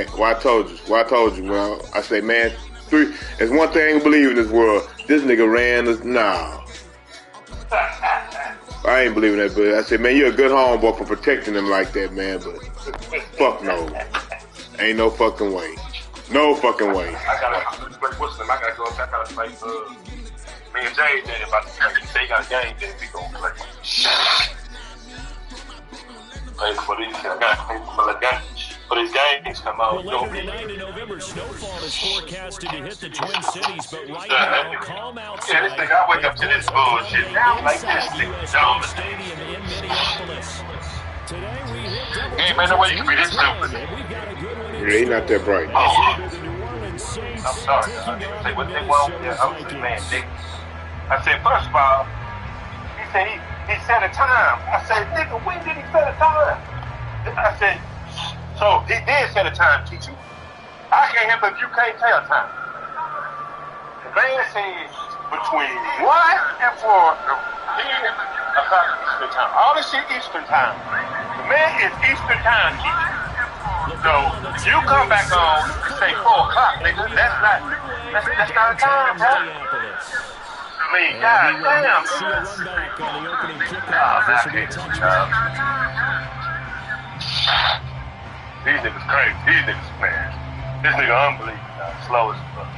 man. Well, I told you. Well, I say, man, there's one thing I ain't believe in this world. This nigga ran this. Nah. I ain't believing that, but I said, man, you're a good homeboy for protecting them like that, man, but fuck no. Ain't no fucking way. No fucking way. I gotta go. I gotta play. Me and Jay did about to play. He say he got a game, then we gonna play. Play for these. I gotta play for the game. For these games come out. Well, later tonight in November, snowfall is forecasted to hit the Twin Cities, but right now, calm outside. Yeah, this thing, I wake up to this bullshit. Now I'm like this thing. Stadium in Minneapolis. Today we hit ain't been no way you can be this stupid. Yeah, he not that bright. Oh. I'm sorry. I say what they want. Yeah, I'm just man, Dick. I said, first of all, he said he set a time. I said, nigga, when did he set a time? I said, so he did set a time, teacher. I can't help if you can't tell time. The man says between 1 and 4 o'clock Eastern time. All this shit Eastern time. The man is Eastern time, teacher. So you come back on and say 4 o'clock, nigga. That's not a time, bro. I mean, god damn. These niggas crazy. These niggas, man. This nigga unbelievable. Slow as fuck.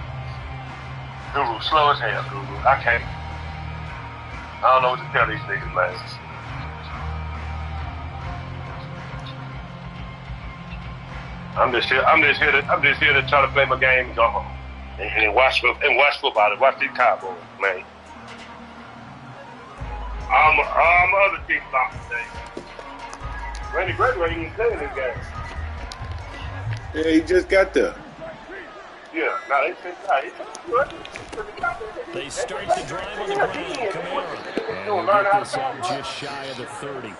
Guru, slow as hell, Guru. I can't. I don't know what to tell these niggas, man. I'm just here to try to play my game and go home. And watch football and watch these Cowboys, man. All my other teams off today. Randy Gregory ain't even playing this game. Yeah, he just got there. Yeah, They start the drive on the ground. Kamara. And get this out just shy of the 30.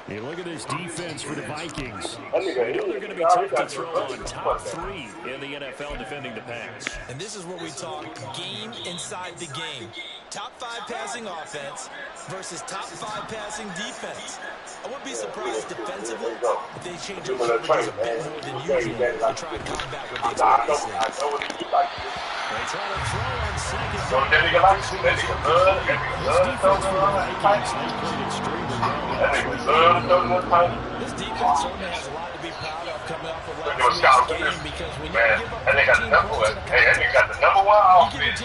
Hey, look at this defense for the Vikings. We know they're going to be tough to throw on. Top 3 in the NFL defending the pass. And this is where we talk game inside the game. Top 5 passing offense versus top 5 passing defense. I wouldn't be surprised defensively if they change up coverages a bit more than usual to try and combat what they expect to see. They try to throw on second. So then you got this defense for the Vikings, they played extremely well. This defense certainly has a lot to be proud of coming off of last week's game because when you give a team points got the number 1 offense,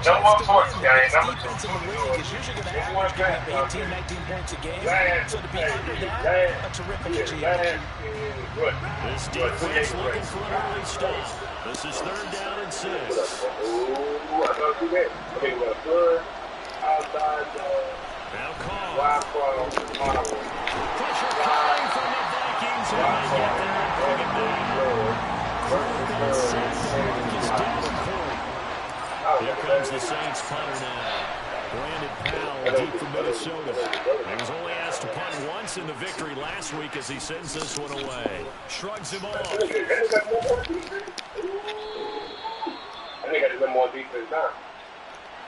number 1 sports game, number 2. Defense in the league is usually going to average giving up 18, 19 points a game. So to be under that, a terrific achievement. This defense looking for an early stop. This is 3rd down and 6. Now call. Pressure coming from the Vikings. And they get there and bring it down. 3rd and 6. Marcus Davenport. Here comes the Saints punter now. Brandon Powell deep from Minnesota. He was only asked to punt once in the victory last week as he sends this one away. Shrugs him off. I think I did more defense now.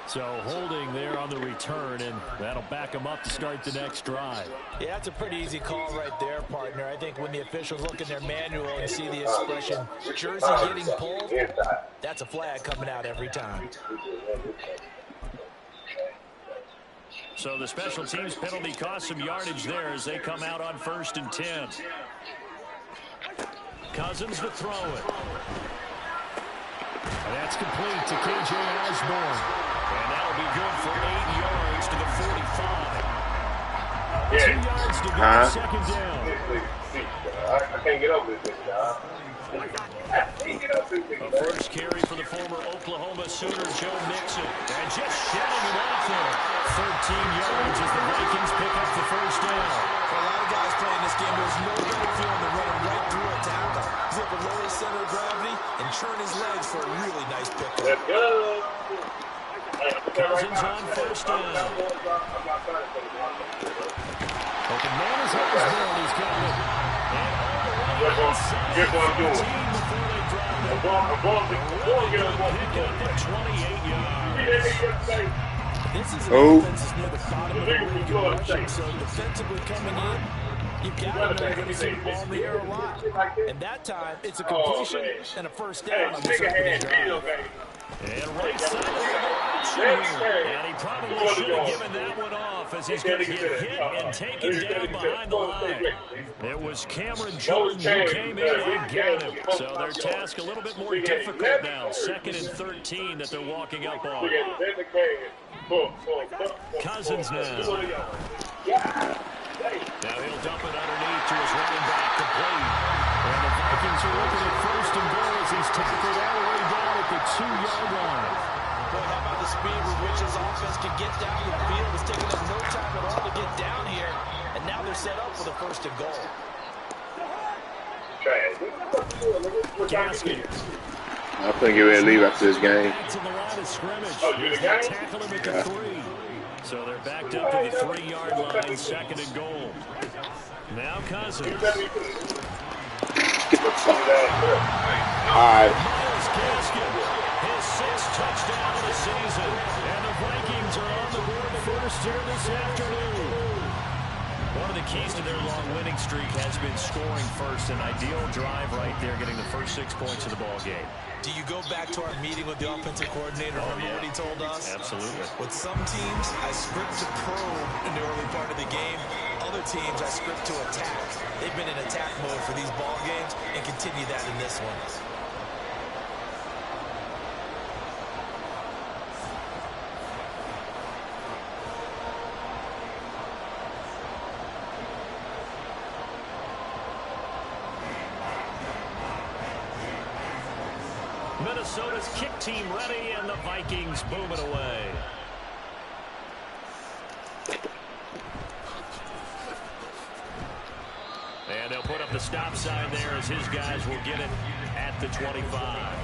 So holding there on the return, and that'll back him up to start the next drive. Yeah, that's a pretty easy call right there, partner. I think when the officials look in their manual and see the expression, jersey getting pulled, that's a flag coming out every time. So the special teams penalty cost some yardage there as they come out on 1st and 10. Cousins to throw it. And that's complete to K.J. Osborne. And that'll be good for 8 yards to the 45. 2 yards to go, 2nd down. I can't get over this, dog. A first carry for the former Oklahoma Sooner, Joe Mixon. And just shedding it off there. 13 yards as the Vikings pick up the 1st down. For a lot of guys playing this game, there's no better feeling than running right through a tackle. He's able to lower his center of gravity and churn his legs for a really nice pickup. Let's go. Cousins on 1st down. Open man is Osborne. He's got it. And all the way inside. Here's what I'm doing. Before they drop it. Pick up the 28 yards. This is an offense that's near the bottom of the league in rushing, so defensively coming in, You've got to know you're going to see the ball in the air a lot. And that time, it's a completion and a first down on this opening drive. And right side of the option here. And he probably should have given that one off as he's going to get hit and taken down behind the line. It was Cameron Jordan who came in and got him. So their task a little bit more difficult now. 2nd and 13 that they're walking up on. Cousins now. Now he'll dump it underneath to his running back, complete. And the Vikings are looking at 1st and goal as he's tackled all the way down at the 2-yard line. Boy, how about the speed with which his offense can get down the field? It's taking them no time at all to get down here. And now they're set up for the 1st and goal. Gaskin. I think he'll leave after this game. Back to the line of scrimmage. He'll tackle him at the 3. So they're backed up to the 3-yard line, 2nd and goal. Now Cousins. All right. Miles Gaskin, his 6th touchdown of the season. And the Vikings are on the board first here this afternoon. One of the keys to their long winning streak has been scoring first. An ideal drive right there, getting the first 6 points of the ball game. Do you go back to our meeting with the offensive coordinator? Remember what he told us? Absolutely. With some teams, I script to probe in the early part of the game. Other teams, I script to attack. They've been in attack mode for these ball games and continue that in this one. Minnesota's kick team ready, and the Vikings boom it away. And they'll put up the stop sign there as his guys will get it at the 25.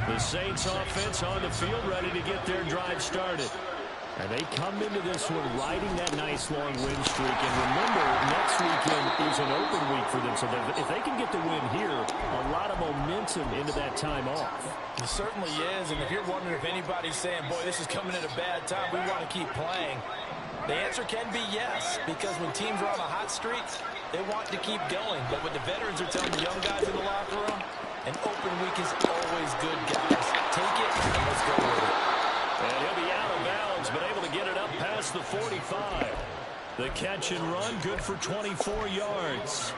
The Saints offense on the field ready to get their drive started. And they come into this one riding that nice long win streak. And remember, next weekend is an open week for them. So if they can get the win here, a lot of momentum into that time off. It certainly is. And if you're wondering if anybody's saying, boy, this is coming at a bad time, we want to keep playing, the answer can be yes. Because when teams are on a hot streak, they want to keep going. But what the veterans are telling the young guys in the locker room, an open week is always good, guys. Take it and let's go with it. And he'll be out of bounds, but able to get it up past the 45. The catch and run, good for 24 yards.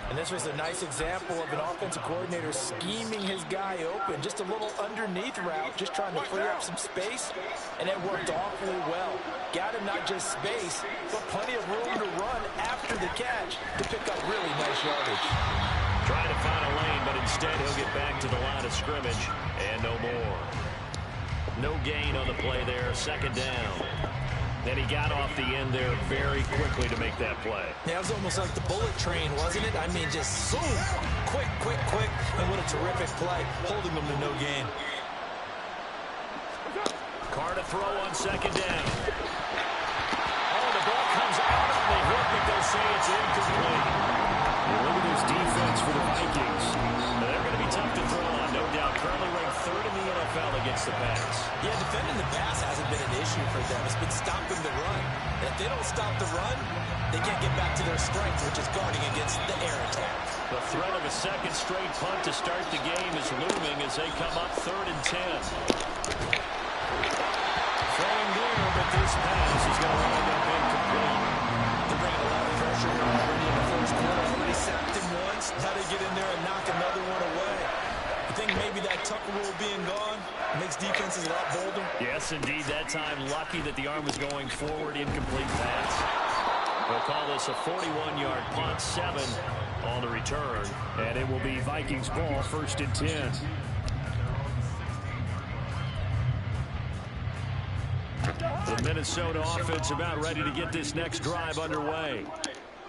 And this was a nice example of an offensive coordinator scheming his guy open. Just a little underneath route, just trying to free up some space, and it worked awfully well. Got him not just space, but plenty of room to run after the catch to pick up really nice yardage. Trying to find a lane, but instead he'll get back to the line of scrimmage, and no more. No gain on the play there, 2nd down. Then he got off the end there very quickly to make that play. Yeah, it was almost like the bullet train, wasn't it? I mean, just boom, quick, quick, quick, and what a terrific play, holding them to no gain. Carr to throw on 2nd down. Oh, the ball comes out of the hook, but they'll say it's incomplete. And look at this defense for the Vikings. They're going to be tough to throw on, no doubt. Currently ranked 3rd in the NFL against the pass. Yeah, defending the pass hasn't been an issue for them. It's been stopping the run. And if they don't stop the run, they can't get back to their strength, which is guarding against the air attack. The threat of a 2nd straight punt to start the game is looming as they come up 3rd and 10. Throwing there, but this pass is going to wind up incomplete. They're bringing a lot of pressure here already in the first quarter. Already sacked him once. Now they get in there and knock another one away. I think maybe that Tucker rule being gone makes defenses a lot bolder. Yes, indeed. That time, lucky that the arm was going forward. Incomplete pass. We'll call this a 41-yard punt, 7 on the return. And it will be Vikings ball, 1st and 10. The Minnesota offense about ready to get this next drive underway.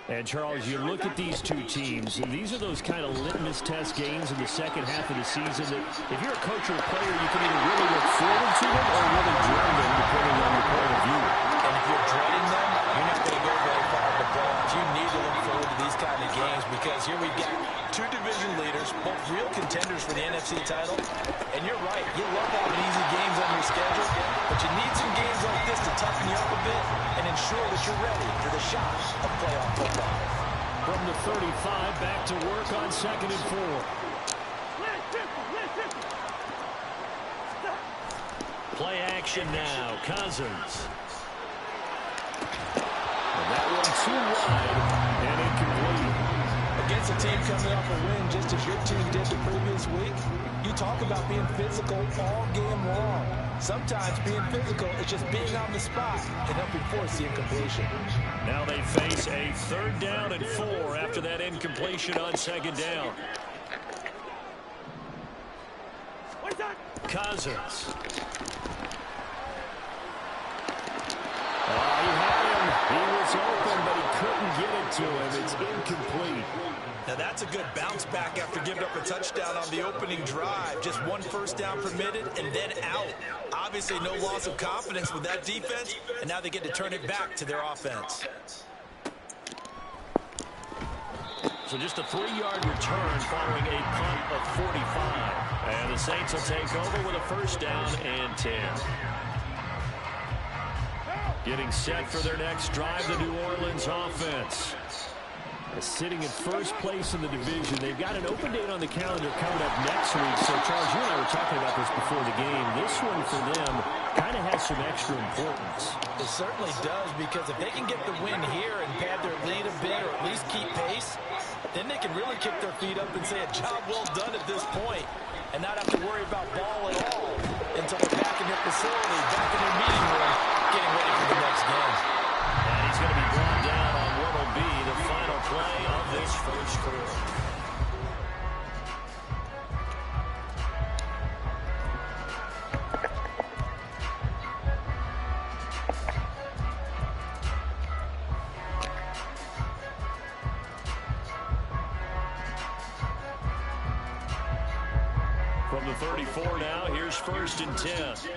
And, Charles, you look at these two teams, and these are those kind of litmus test games in the second half of the season that if you're a coach or a player, you can either really look forward to them or really dread them, depending on your point of view. And if you're dreading them, you're not going to go very far in the playoffs. You need to look forward to these kind of games because here we've got Two division leaders, both real contenders for the NFC title. And you're right, you love having easy games on your schedule, but you need some games like this to toughen you up a bit and ensure that you're ready for the shot of playoff football. From the 35, back to work on 2nd and 4. Play action now, Cousins. And that one too wide and incomplete. Against a team coming off a win just as your team did the previous week, you talk about being physical all game long. Sometimes being physical is just being on the spot and helping force the incompletion. Now they face a 3rd down and 4 after that incompletion on 2nd down. Cousins. He had him. He was open, but he couldn't get it to him. It's incomplete. Now that's a good bounce back after giving up a touchdown on the opening drive. Just 1 first down permitted and then out. Obviously no loss of confidence with that defense, and now they get to turn it back to their offense. So just a 3-yard return following a punt of 45. And the Saints will take over with a 1st down and 10. Getting set for their next drive, the New Orleans offense. Sitting in 1st place in the division. They've got an open date on the calendar coming up next week. So, Charles, you and I were talking about this before the game. This one for them kind of has some extra importance. It certainly does, because if they can get the win here and pad their lead a bit or at least keep pace, then they can really kick their feet up and say a job well done at this point and not have to worry about ball at all until they're back in their facility, back in their meeting room, getting ready for the next game. And he's going to be brought down on what will be the final play of this 1st quarter. From the 34 now, here's 1st and 10.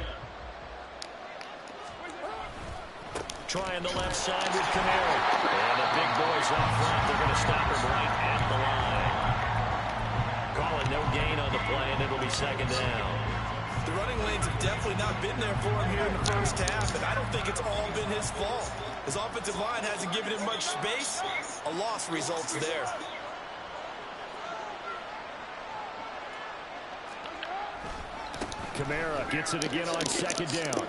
Trying the left side with Camaro. And the big boys up front. They're going to stop him right at the line. Call it no gain on the play, and it'll be 2nd down. The running lanes have definitely not been there for him here in the 1st half, and I don't think it's all been his fault. His offensive line hasn't given him much space. A loss results there. Kamara gets it again on 2nd down.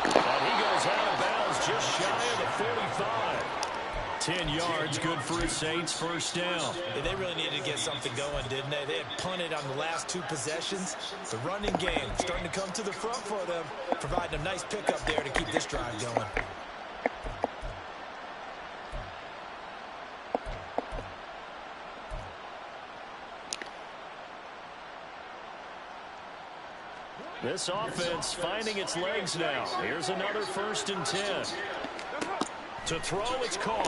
And he goes out of bounds just shy of the 45. 10 yards, good for his Saints, 1st down. Yeah, they really needed to get something going, didn't they? They had punted on the last 2 possessions. The running game starting to come to the front for them, providing a nice pickup there to keep this drive going. This offense finding its legs now. Here's another 1st and 10. To throw, it's Carr.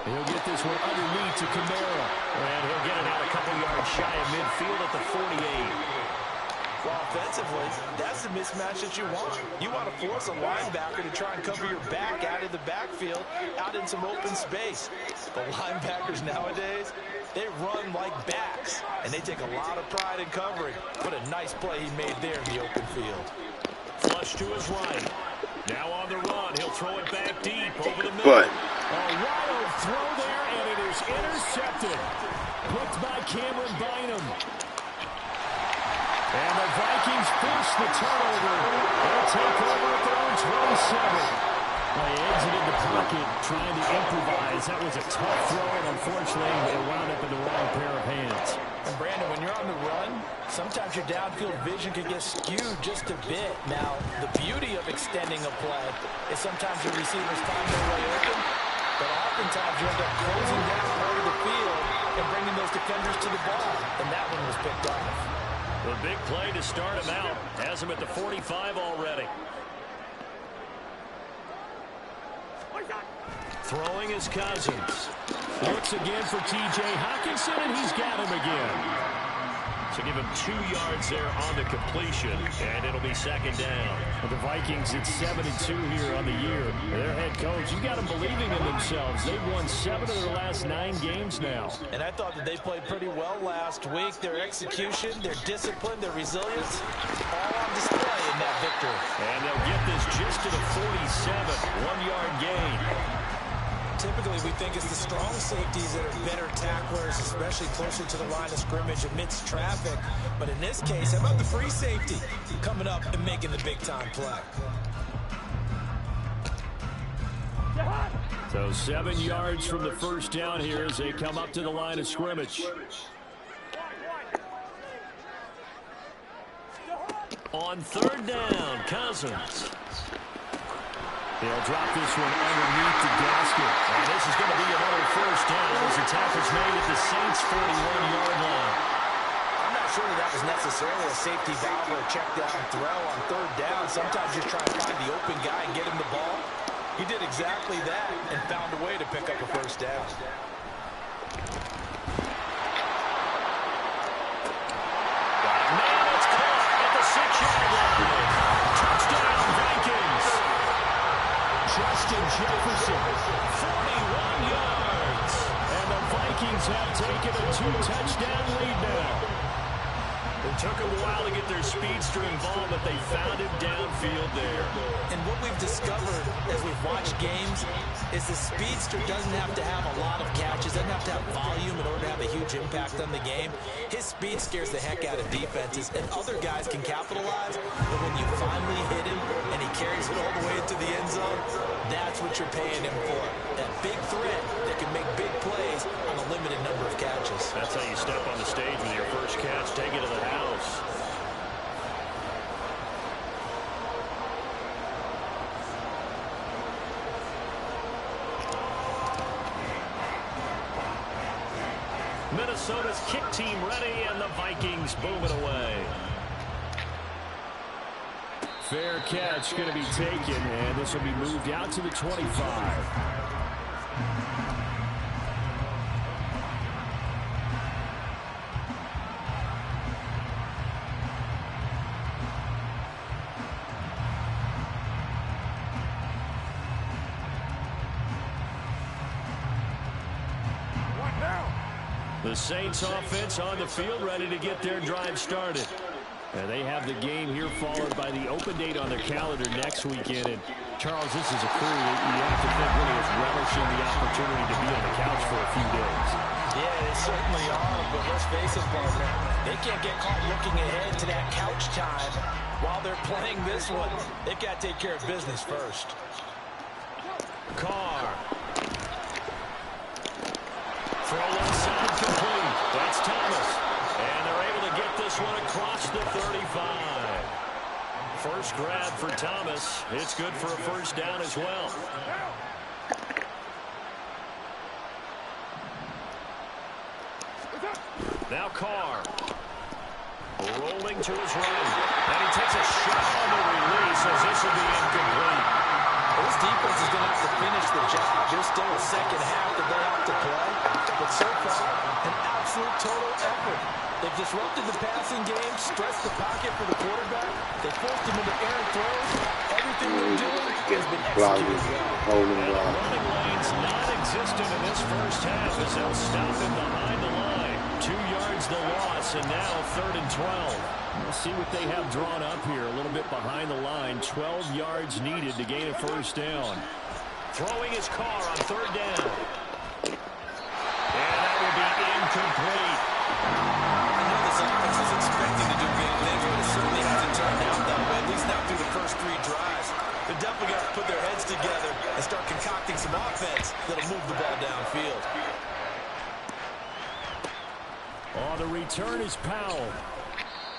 He'll get this one underneath to Kamara. And he'll get it out a couple yards shy of midfield at the 48. Well, offensively, that's the mismatch that you want. You want to force a linebacker to try and cover your back out of the backfield, out in some open space. The linebackers nowadays, they run like backs, and they take a lot of pride in covering. What a nice play he made there in the open field. Flush to his right. Now on the run, he'll throw it back deep over the middle. A wild throw there, and it is intercepted. Picked by Cameron Bynum. And the Vikings force the turnover. They'll take over at their own 27. They exited the pocket trying to improvise. That was a tough throw, and unfortunately, it wound up in the wrong pair of hands. And Brandon, when you're on the run, sometimes your downfield vision can get skewed just a bit. Now, the beauty of extending a play is sometimes your receivers find their way open, but oftentimes you end up closing down part of the field and bringing those defenders to the ball, and that one was picked off. The big play to start him out has him at the 45 already. Throwing his Cousins. Looks again for T.J. Hockenson, and he's got him again. So give him 2 yards there on the completion, and it'll be second down. Well, the Vikings at 7-2 here on the year. Their head coach, you got them believing in themselves. They've won 7 of their last 9 games now. And I thought that they played pretty well last week. Their execution, their discipline, their resilience, all on display in that victory. And they'll get this just to the 47, 1-yard gain. Typically, we think it's the strong safeties that are better tacklers, especially closer to the line of scrimmage amidst traffic. But in this case, how about the free safety coming up and making the big-time play? So 7 yards from the first down here as they come up to the line of scrimmage. On third down, Cousins. They'll drop this one underneath the gasket. And this is going to be another first down as the tackle's made at the Saints' 41-yard line. I'm not sure that was necessarily a safety valve or a check down throw on third down. Sometimes you try to find the open guy and get him the ball. He did exactly that and found a way to pick up a first down. Now it's caught at the 6-yard line. Touchdown, Vikings. Justin Jefferson, 41 yards. And the Vikings have taken a 2-touchdown lead now. It took them a while to get their speedster involved, but they found him downfield there. And what we've discovered as we've watched games is the speedster doesn't have to have a lot of catches, doesn't have to have volume in order to have a huge impact on the game. His speed scares the heck out of defenses, and other guys can capitalize. But when you finally hit him and he carries it all the way into the end zone, that's what you're paying him for. That big threat that can make big plays on a limited number of catches. That's how you step on the stage with your first catch, take it to the house. Minnesota's kick team ready, and the Vikings boom it away. Fair catch going to be taken, and this will be moved out to the 25. The Saints offense on the field, ready to get their drive started. And they have the game here followed by the open date on their calendar next weekend. And Charles, this is a crew that you have to think really is relishing the opportunity to be on the couch for a few days. Yeah, they certainly are, but let's face it, partner. They can't get caught looking ahead to that couch time while they're playing this one. They've got to take care of business first. Carr. Throw inside complete. That's Thomas. And they're able to get this one across the 35. First grab for Thomas. It's good for a first down as well. Now Carr. Rolling to his right. And he takes a shot on the release as this will be incomplete. This defense is going to have to finish the job. There's still a second half that they have to play. But so far, an absolute total effort. They've disrupted the passing game, stressed the pocket for the quarterback. They forced him into errant throws. Everything they're doing has been executed well. And the running lane's non-existent in this first half as they'll stop him behind the line. 2 yards the loss, and now 3rd and 12. We'll see what they have drawn up here. A little bit behind the line. 12 yards needed to gain a first down. Throwing his Carr on 3rd down. And that will be incomplete. I know this offense is expecting to do big things, but it certainly hasn't turned out that way, at least not through the first 3 drives. They're definitely got to put their heads together and start concocting some offense that'll move the ball downfield. Oh, the return is Powell.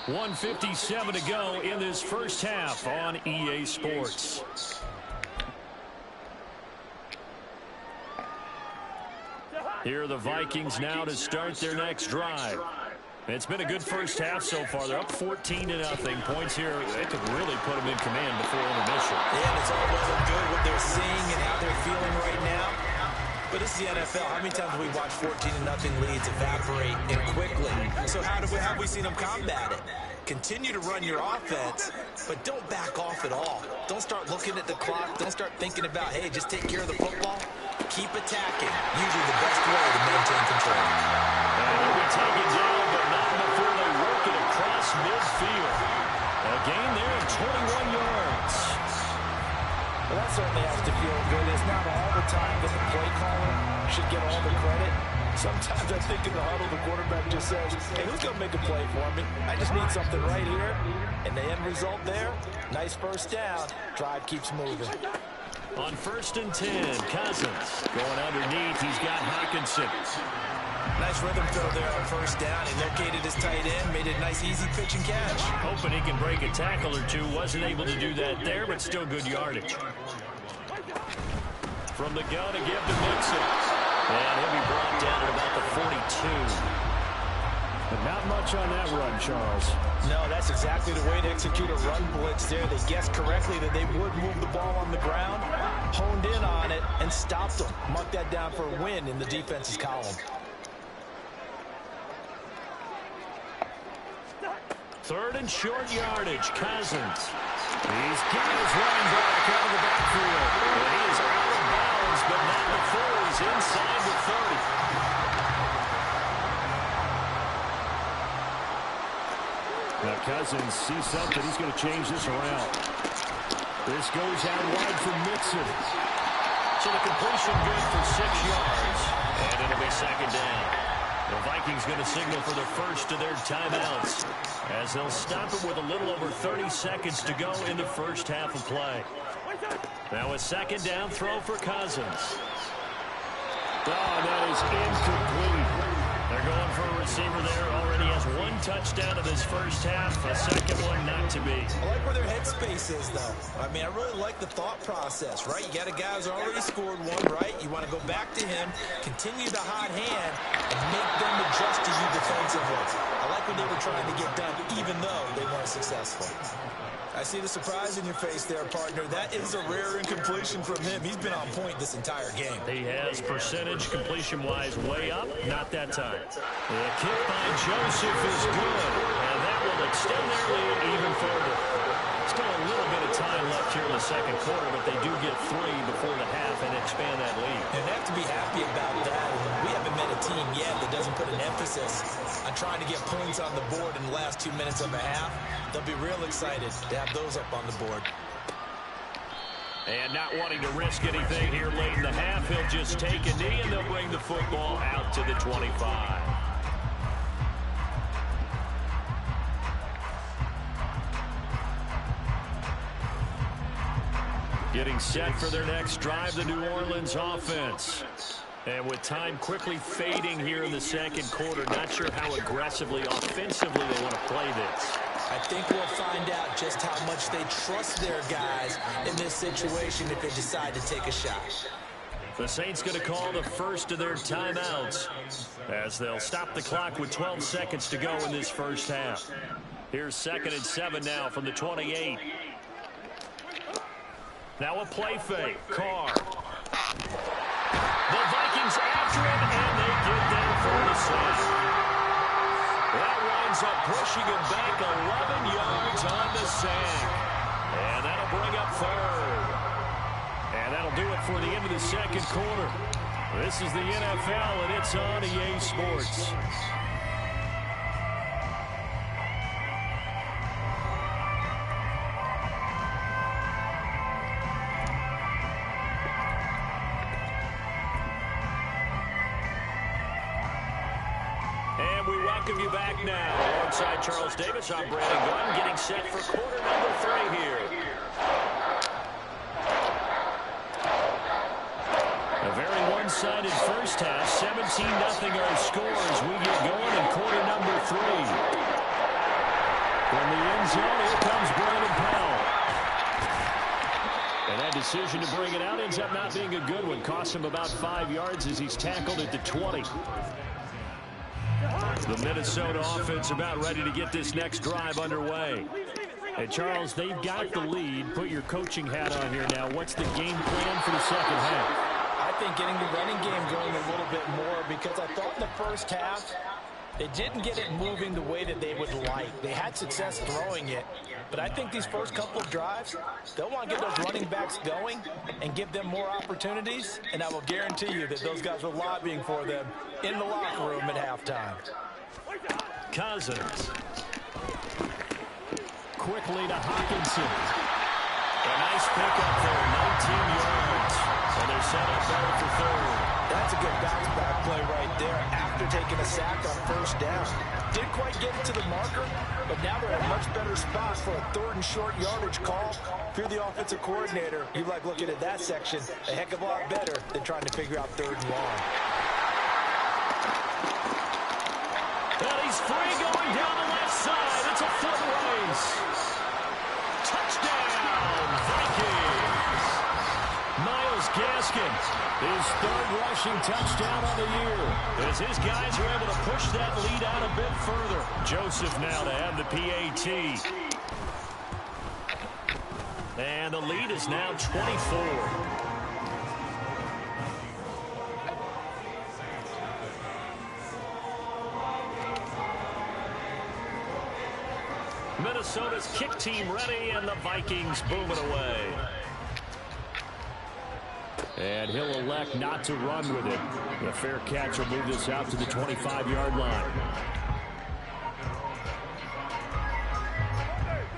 1:57 to go in this first half on EA Sports. Here are the Vikings now to start their next drive. It's been a good first half so far. They're up 14-0. Points here, they could really put them in command before intermission. Yeah, it's all well and good what they're seeing and how they're feeling right now. But this the NFL. How many times have we watched 14-0 leads evaporate and quickly? So how have we seen them combat it? Continue to run your offense, but don't back off at all. Don't start looking at the clock. Don't start thinking about, hey, just take care of the football. Keep attacking. Usually the best way to maintain control. He'll be taken down, but not before they work it across midfield. A gain there of 21 yards. Well, that certainly has to feel good. It's not all the time that the play caller should get all the credit. Sometimes I think in the huddle, the quarterback just says, hey, who's going to make a play for me? I just need something right here. And the end result there, nice first down. Drive keeps moving. On 1st and 10, Cousins going underneath. He's got Hawkinson. Nice rhythm throw there on 1st down. He located his tight end, made it a nice easy pitch and catch. Hoping he can break a tackle or two. Wasn't able to do that there, but still good yardage. From the gun to give to Mixon. And he'll be brought down at about the 42. But not much on that run, Charles. No, that's exactly the way to execute a run blitz there. They guessed correctly that they would move the ball on the ground, honed in on it, and stopped them. Mark that down for a win in the defense's column. 3rd and short yardage, Cousins. He's got his running back out of the backfield. And he is out of bounds, but not before he's inside the 30. Now Cousins sees something. He's going to change this around. This goes out wide for Mixon. So the completion good for 6 yards. And it'll be 2nd down. The Vikings going to signal for the first of their timeouts as they'll stop it with a little over 30 seconds to go in the first half of play. Now a 2nd down throw for Cousins. Oh, that is incomplete. They're going for a receiver there. Already has 1 touchdown in this first half. A second one not to be. I like where their headspace is, though. I mean, I really like the thought process, right? You got a guy who's already scored 1, right? You want to go back to him, continue the hot hand, and make them adjust to you defensively. I like what they were trying to get done, even though they weren't successful. I see the surprise in your face there, partner. That is a rare incompletion from him. He's been on point this entire game. He has percentage completion-wise way up. Not that time. The kick by Joseph is good, and that will extend their lead even further. Still a little bit of time left here in the second quarter, but they do get 3 before the half and expand that lead. And they have to be happy about that. We haven't met a team yet that doesn't put an emphasis on trying to get points on the board in the last 2 minutes of a half. They'll be real excited to have those up on the board. And not wanting to risk anything here late in the half, he'll just take a knee and they'll bring the football out to the 25. Getting set for their next drive, the New Orleans offense. And with time quickly fading here in the second quarter, not sure how aggressively, offensively they want to play this. I think we'll find out just how much they trust their guys in this situation if they decide to take a shot. The Saints going to call the first of their timeouts as they'll stop the clock with 12 seconds to go in this first half. Here's 2nd and 7 now from the 28. Now a play fake. Carr. The Vikings after him, and they get down for the sack. That winds up pushing him back 11 yards on the sack. And that'll bring up 3rd. And that'll do it for the end of the second quarter. This is the NFL, and it's on EA Sports. Welcome you back now. Alongside Charles Davis, I'm Brandon Gunn, getting set for quarter number 3 here. A very one-sided first half. 17-0 our score as we get going in quarter number 3. From the end zone, here comes Brandon Powell. And that decision to bring it out ends up not being a good one. Costs him about 5 yards as he's tackled at the 20. The Minnesota offense about ready to get this next drive underway. And Charles, they've got the lead. Put your coaching hat on here now. What's the game plan for the second half? I think think getting the running game going a little bit more, because I thought in the first half they didn't get it moving the way that they would like. They had success throwing it, but I think these first couple of drives, they'll want to get those running backs going and give them more opportunities, and I will guarantee you that those guys were lobbying for them in the locker room at halftime. Cousins. Quickly to Hawkinson. A nice pickup there, 19 yards. And they're set up there for third. That's a good bounce back play right there after taking a sack on first down. Didn't quite get it to the marker, but now they're in a much better spot for a 3rd and short yardage call. If you're the offensive coordinator, you like looking at that section a heck of a lot better than trying to figure out 3rd and long. And he's free going down the left side. It's a foot race. Touchdown, Vikings. Myles Gaskin, his 3rd rushing touchdown of the year, as his guys are able to push that lead out a bit further. Joseph now to have the PAT. And the lead is now 24. Minnesota's kick team ready, and the Vikings booming away. And he'll elect not to run with it. The fair catch will move this out to the 25-yard line.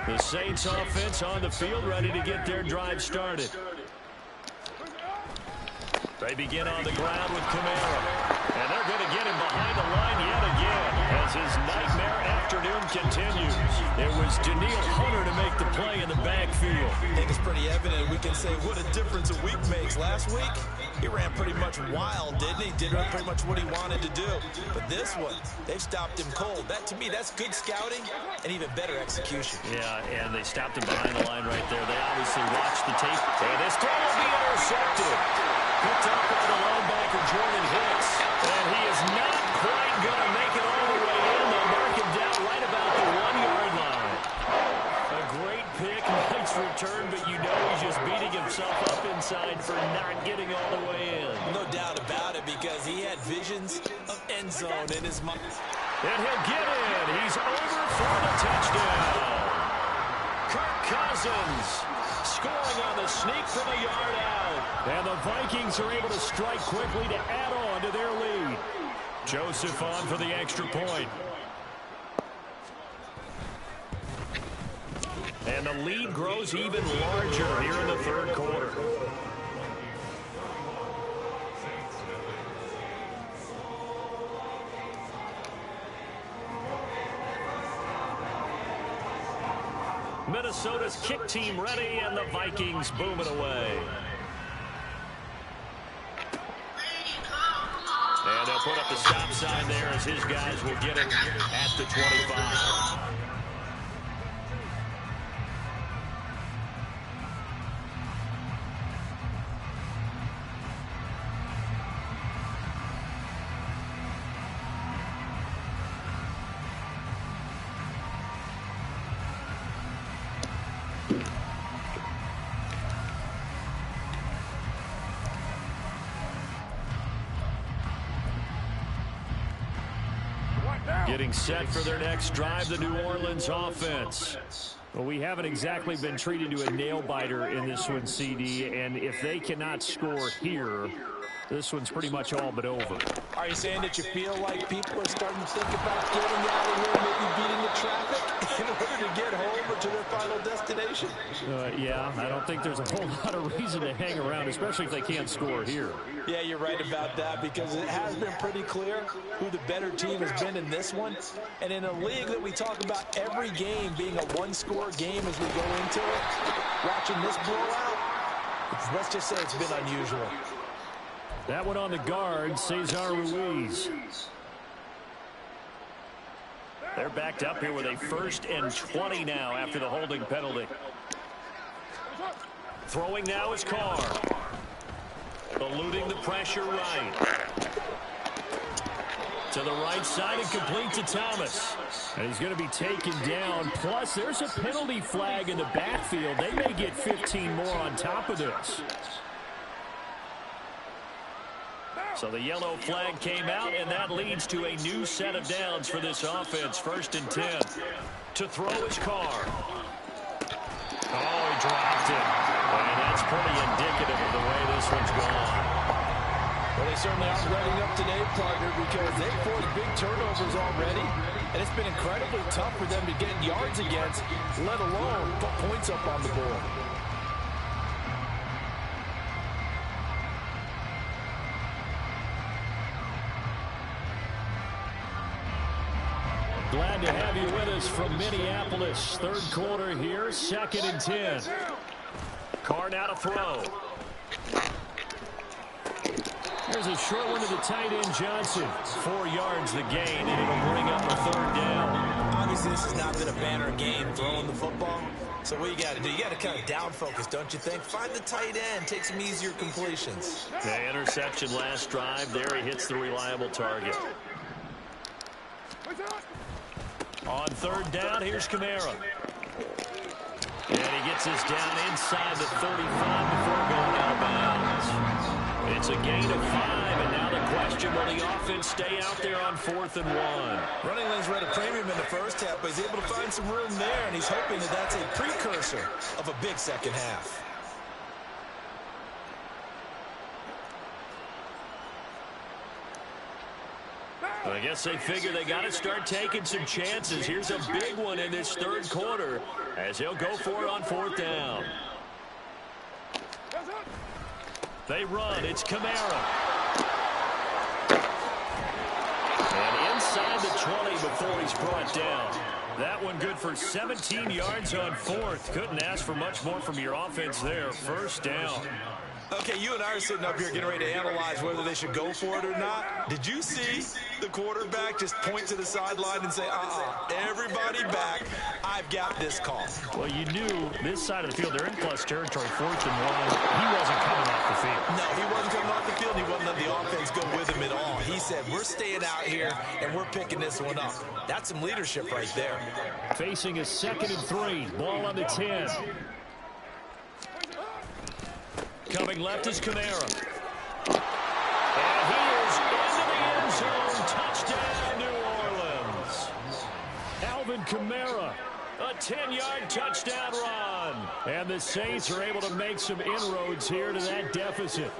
The Saints offense on the field, ready to get their drive started. They begin on the ground with Kamara. And they're going to get him behind the line yet again as his nightmare afternoon continues. It was Danielle Hunter to make the play in the backfield. I think it's pretty evident. We can say what a difference a week makes. Last week, he ran pretty much wild, didn't he? Did pretty much what he wanted to do. But this one, they've stopped him cold. That, to me, that's good scouting and even better execution. Yeah, and they stopped him behind the line right there. They obviously watched the tape. And this throw will be intercepted. Picked up by the linebacker, Jordan Hicks. And he is not quite going to make it all the way in. They'll mark him down right about the 1-yard line. A great pick, nice return, but you know he's just beating himself up inside for not getting all the way in. No doubt about it, because he had visions of end zone in his mind. And he'll get in. He's over for the touchdown. Kirk Cousins scoring on the sneak from a yard out. And the Vikings are able to strike quickly to add on to their lead. Joseph on for the extra point. And the lead grows even larger here in the 3rd quarter. Minnesota's kick team ready, and the Vikings booming away. And they'll put up the stop sign there as his guys will get it at the 25. Getting set for their next drive, the New Orleans offense. Well, we haven't exactly been treated to a nail-biter in this one, CD, and if they cannot score here, this one's pretty much all but over. Are you saying that you feel like people are starting to think about getting out of here, maybe beating the traffic in order to get home or to their final destination? Yeah, I don't think there's a whole lot of reason to hang around, especially if they can't score here. Yeah, you're right about that, because it has been pretty clear who the better team has been in this one. And in a league that we talk about every game being a one-score game as we go into it, watching this blowout, let's just say it's been unusual. That one on the guard, Cesar Ruiz. They're backed up here with a 1st and 20 now after the holding penalty. Throwing now is Carr. Eluding the pressure right. To the right side and complete to Thomas. And he's going to be taken down. Plus, there's a penalty flag in the backfield. They may get 15 more on top of this. So the yellow flag came out, and that leads to a new set of downs for this offense. 1st and 10. To throw his car. Oh, he dropped it. And that's pretty indicative of the way this one's gone. Well, they certainly aren't ready up today, partner, because they forced big turnovers already. And it's been incredibly tough for them to get yards against, let alone put points up on the board. Glad to have you with us from Minneapolis. 3rd quarter here, 2nd and 10. Carr now to throw. There's a short one to the tight end, Johnson. 4 yards the gain, and it'll bring up a 3rd down. Obviously, this has not been a banner game throwing the football. So what you got to do, you got to kind of down focus, don't you think? Find the tight end, take some easier completions. The interception last drive. There he hits the reliable target. On 3rd down, here's Kamara. And he gets us down inside the 35 before going out of bounds. It's a gain of 5, and now the question, will the offense stay out there on 4th and 1? Running lanes were at a premium in the first half, but he's able to find some room there, and he's hoping that that's a precursor of a big second half. I guess they figure they got to start taking some chances. Here's a big one in this 3rd quarter as he'll go for it on 4th down. They run. It's Kamara. And inside the 20 before he's brought down. That one good for 17 yards on 4th. Couldn't ask for much more from your offense there. 1st down. Okay, you and I are sitting up here getting ready to analyze whether they should go for it or not. Did you see the quarterback just point to the sideline and say, everybody back, I've got this call? Well, you knew this side of the field, they're in plus territory, 4th and 1. He wasn't coming off the field. No, he wasn't coming off the field. He wasn't letting the offense go with him at all. He said, we're staying out here, and we're picking this one up. That's some leadership right there. Facing a 2nd and 3. Ball on the 10. Coming left is Kamara. And he is into the end zone. Touchdown, New Orleans. Alvin Kamara, a 10-yard touchdown run. And the Saints are able to make some inroads here to that deficit.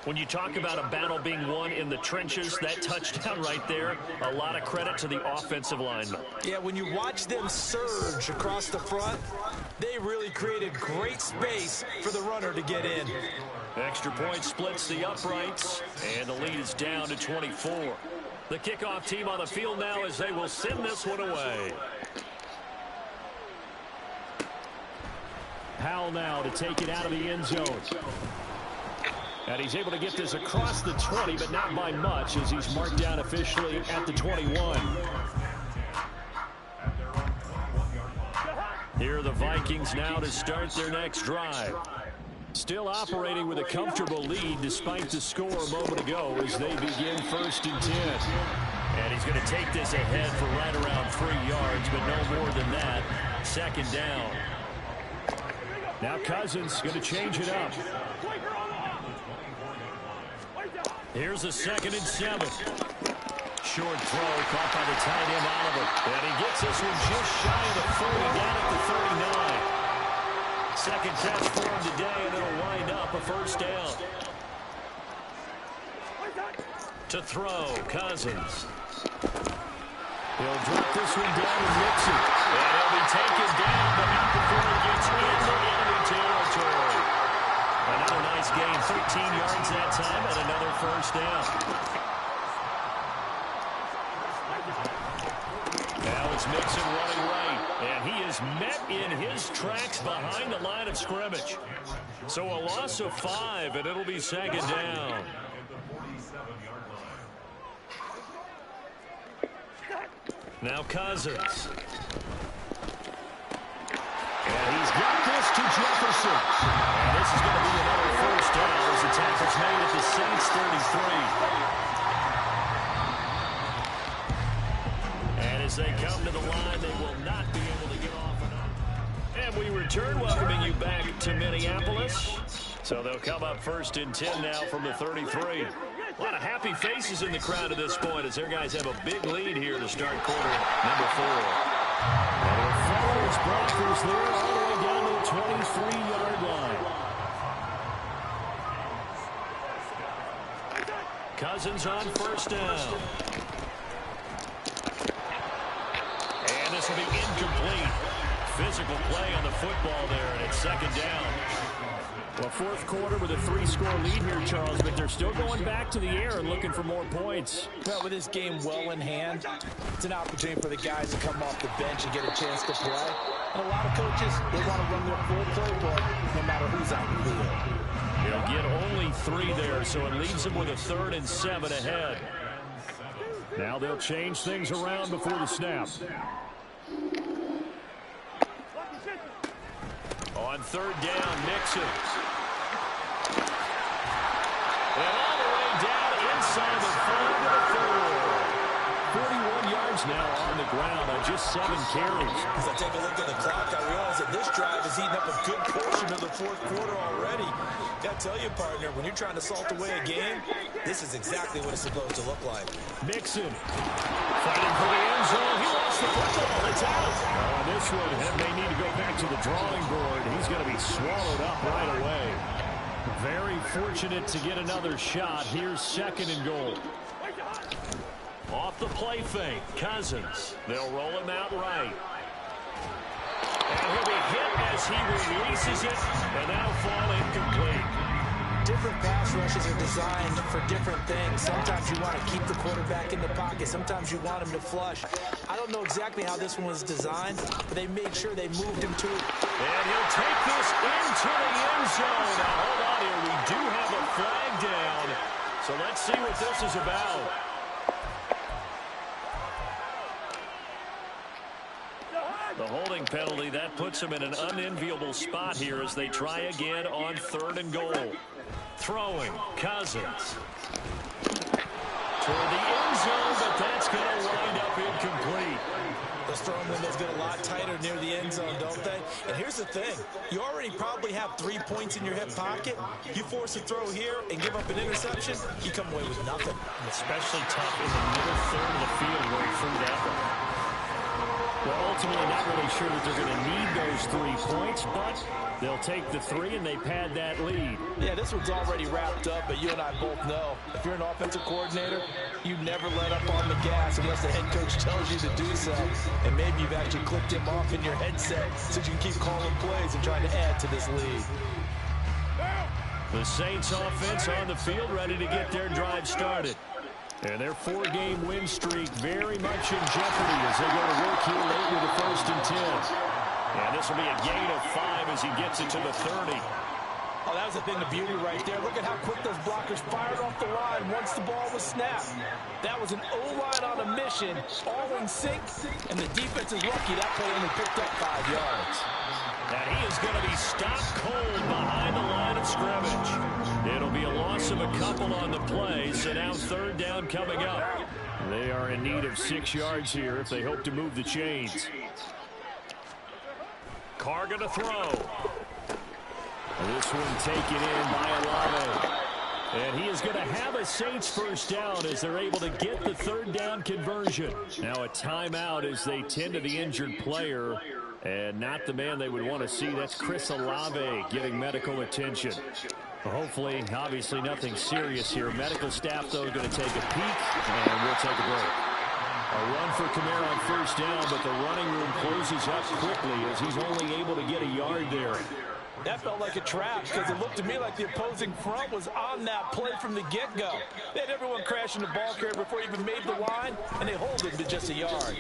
When you talk about a battle being won in the trenches, that touchdown right there, a lot of credit to the offensive linemen. Yeah, when you watch them surge across the front, they really created great space for the runner to get in. Extra point splits the uprights, and the lead is down to 24. The kickoff team on the field now as they will send this one away. Powell now to take it out of the end zone. And he's able to get this across the 20, but not by much as he's marked down officially at the 21. Here are the Vikings now to start their next drive. Still operating with a comfortable lead despite the score a moment ago as they begin 1st and 10. And he's going to take this ahead for right around 3 yards, but no more than that. 2nd down. Now Cousins going to change it up. Here's a 2nd and 7. Short throw caught by the tight end Oliver. And he gets this one just shy of the 40, down at the 39. Second catch for him today, and it'll wind up a 1st down. To throw, Cousins. He'll drop this one down and mix it. And he'll be taken down, but not before he gets into enemy territory. Another nice gain, 13 yards that time, and another 1st down. Now it's Mixon running right, and he is met in his tracks behind the line of scrimmage. So a loss of 5, and it'll be 2nd down. Now Cousins. And he's got this to Jefferson. And this is going to be another 1st down as the tackle's made at the Saints 33. And as they come to the line, they will not be able to get off and on. And we return, welcoming you back to Minneapolis. So they'll come up 1st and 10 now from the 33. A lot of happy faces in the crowd at this point as their guys have a big lead here to start quarter number 4. And it follows blockers there all the way down to the 23-yard line. Cousins on first down. And this will be incomplete. Physical play on the football there, and it's second down. Well, fourth quarter with a 3-score lead here, Charles, but they're still going back to the air and looking for more points. Well, with this game well in hand, it's an opportunity for the guys to come off the bench and get a chance to play. And a lot of coaches, they want to run their full playbook no matter who's out in the field. They'll get only 3 there, so it leaves them with a 3rd and 7 ahead. Now they'll change things around before the snap. On 3rd down, Nixon. And all the way down inside the 5 to the 4. 41 yards now on the ground on just 7 carries. As I take a look at the clock, I realize that this drive has eaten up a good portion of the fourth quarter already. Got to tell you, partner, when you're trying to salt away a game, this is exactly what it's supposed to look like. Nixon fighting for the end zone. He lost the football. It's out. On this one, and they need to go back to the drawing board. He's going to be swallowed up right away. Very fortunate to get another shot. Here's 2nd and goal. Off the play fake, Cousins. They'll roll him out right. And he'll be hit as he releases it, and that'll fall incomplete. Different pass rushes are designed for different things. Sometimes you want to keep the quarterback in the pocket. Sometimes you want him to flush. I don't know exactly how this one was designed, but they made sure they moved him to it. And he'll take this into the end zone. Now, hold on here. We do have a flag down. So let's see what this is about. The holding penalty, that puts them in an unenviable spot here as they try again on 3rd and goal. Throwing, Cousins. Toward the end zone, but that's going to wind up incomplete. Those throwing windows get a lot tighter near the end zone, don't they? And here's the thing. You already probably have 3 points in your hip pocket. You force a throw here and give up an interception, you come away with nothing. Especially tough in the middle 3rd of the field going through that one. Well, ultimately not really sure that they're going to need those 3 points, but they'll take the 3 and they pad that lead. Yeah, this one's already wrapped up, but you and I both know if you're an offensive coordinator, you never let up on the gas unless the head coach tells you to do so. And maybe you've actually clipped him off in your headset so you can keep calling plays and trying to add to this lead. The Saints offense on the field ready to get their drive started. And their 4-game win streak very much in jeopardy as they go to work here late with a 1st and 10. And this will be a gain of 5 as he gets it to the 30. Oh, that was a thing of beauty right there. Look at how quick those blockers fired off the line once the ball was snapped. That was an O-line on a mission, all in sync, and the defense is lucky that play only picked up 5 yards. And he is going to be stopped cold behind the line of scrimmage. It'll be a loss of a couple on the play, so now 3rd down coming up. They are in need of 6 yards here if they hope to move the chains. Carr going to throw. This one taken in by Olave. And he is going to have a Saints 1st down as they're able to get the 3rd down conversion. Now a timeout as they tend to the injured player. And not the man they would want to see. That's Chris Olave getting medical attention. Well, hopefully, obviously nothing serious here. Medical staff, though, going to take a peek, and we'll take a break. A run for Kamara on 1st down, but the running room closes up quickly as he's only able to get a yard there. That felt like a trap because it looked to me like the opposing front was on that play from the get-go. They had everyone crashing the ball carrier before he even made the line, and they hold him to just a yard.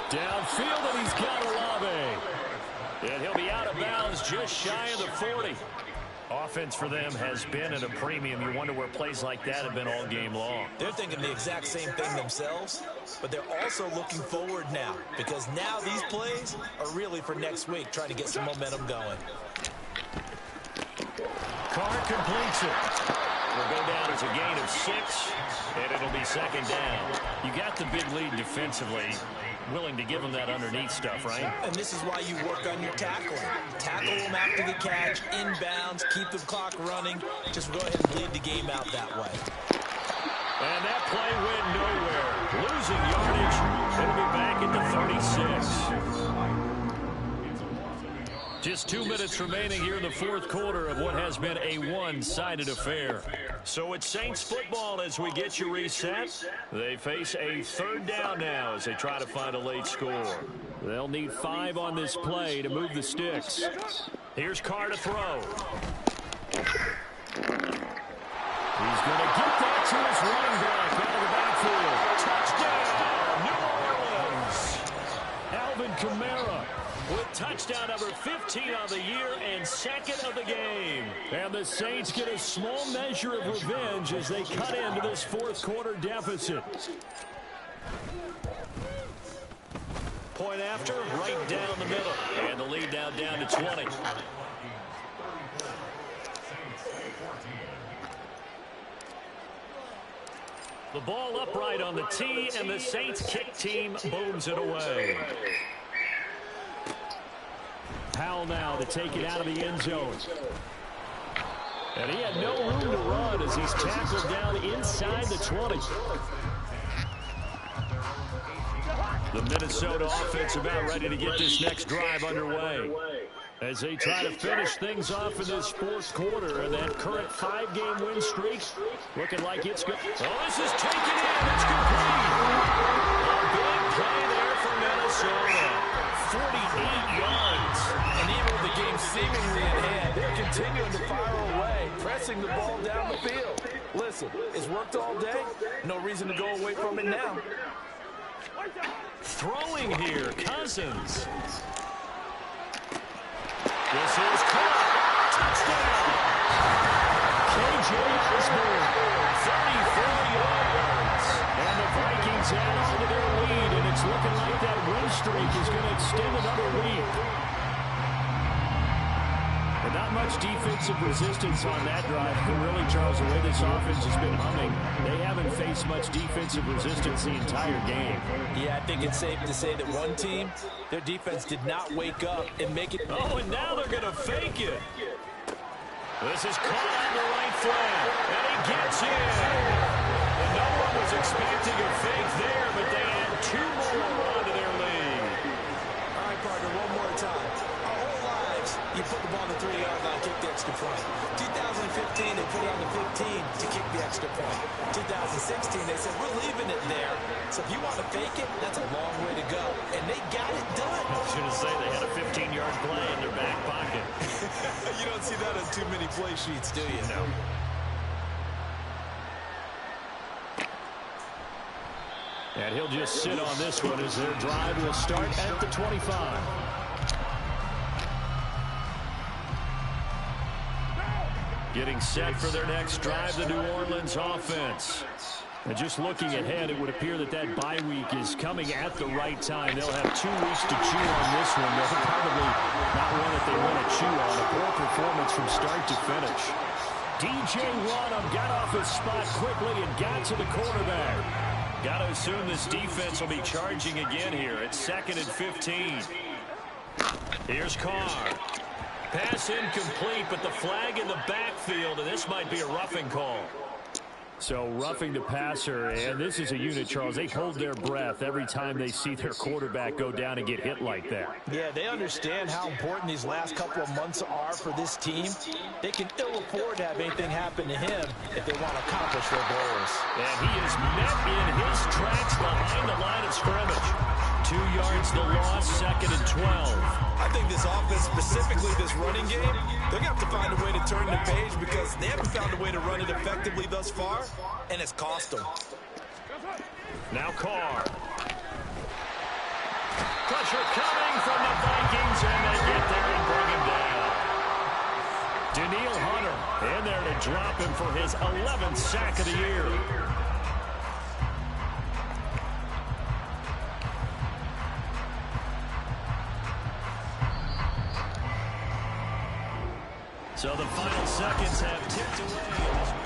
Downfield, and he's got Olave. And he'll be out of bounds just shy of the 40. Offense for them has been at a premium. You wonder where plays like that have been all game long. They're thinking the exact same thing themselves, but they're also looking forward now because now these plays are really for next week, trying to get some momentum going. Carr completes it. It'll go down as a gain of 6, and it'll be 2nd down. You got the big lead defensively. willing to give them that underneath stuff, right? And this is why you work on your tackling. Tackle them after the catch, inbounds, keep the clock running. Just go ahead and bleed the game out that way. And that play went nowhere. Losing yardage. It'll be back at the 36. Just 2 minutes remaining here in the fourth quarter of what has been a one-sided affair. So it's Saints football as we get you reset. They face a third down now as they try to find a late score. They'll need 5 on this play to move the sticks. Here's Carr to throw. He's going to get that to his running back out of the backfield. Touchdown, New Orleans. Alvin Kamara with touchdown number 15 on the year and second of the game. And the Saints get a small measure of revenge as they cut into this fourth quarter deficit. Point after, right down the middle. And the lead now down to 20. The ball upright on the tee, and the Saints kick team booms it away. Powell now to take it out of the end zone. And he had no room to run as he's tackled down inside the 20. The Minnesota offense about ready to get this next drive underway as they try to finish things off in this fourth quarter. And that current 5-game win streak looking like it's good. Oh, this is taken in. It's complete. A big play there for Minnesota. 48 yards. And even with the game seemingly in hand, they're continuing to fire away, pressing the ball down the field. Listen, it's worked all day. No reason to go away from it now. Throwing here, Cousins. This is caught. Touchdown. KJ Osborne, 34 yards. And the Vikings add on to their lead, and it's looking like that win streak is going to extend another week. And not much defensive resistance on that drive. But really, Charles, the way this offense has been humming, they haven't faced much defensive resistance the entire game. Yeah, I think it's safe to say that one team, their defense did not wake up and make it. Oh, and now they're going to fake it. This is caught on the right flank, and he gets in. And no one was expecting a fake there, but they add 2 more onto their lead. All right, partner, one more time. Our whole lives, you put the ball on the 3-yard line, kick the extra point. 2015, they put it on the 15 to kick the extra point. 2016, they said, we're leaving it there. So if you want to fake it, that's a long way to go. And they got it done. I was going to say they had a 15-yard play in their back pocket. You don't see that on too many play sheets, do you? No. And he'll just sit on this one as their drive will start at the 25. Getting set for their next drive, the New Orleans offense. And just looking ahead, it would appear that that bye week is coming at the right time. They'll have 2 weeks to chew on this one. They'll probably not one that they want to chew on. A poor performance from start to finish. DJ Wonnum got off his spot quickly and got to the quarterback. Got to assume this defense will be charging again here. It's 2nd and 15. Here's Carr. Pass incomplete, but the flag in the backfield, and this might be a roughing call. So roughing the passer, and this is a unit, Charles. They hold their breath every time they see their quarterback go down and get hit like that. Yeah, they understand how important these last couple of months are for this team. They can ill afford to have anything happen to him if they want to accomplish their goals. And he is met in his tracks behind the line of scrimmage. 2 yards the loss, 2nd and 12. I think this offense, specifically this running game, they're going to have to find a way to turn the page because they haven't found a way to run it effectively thus far, and it's cost them. Now Carr. Pressure coming from the Vikings, and they get there and bring him down. Daniil Hunter in there to drop him for his 11th sack of the year. So the final seconds have ticked away.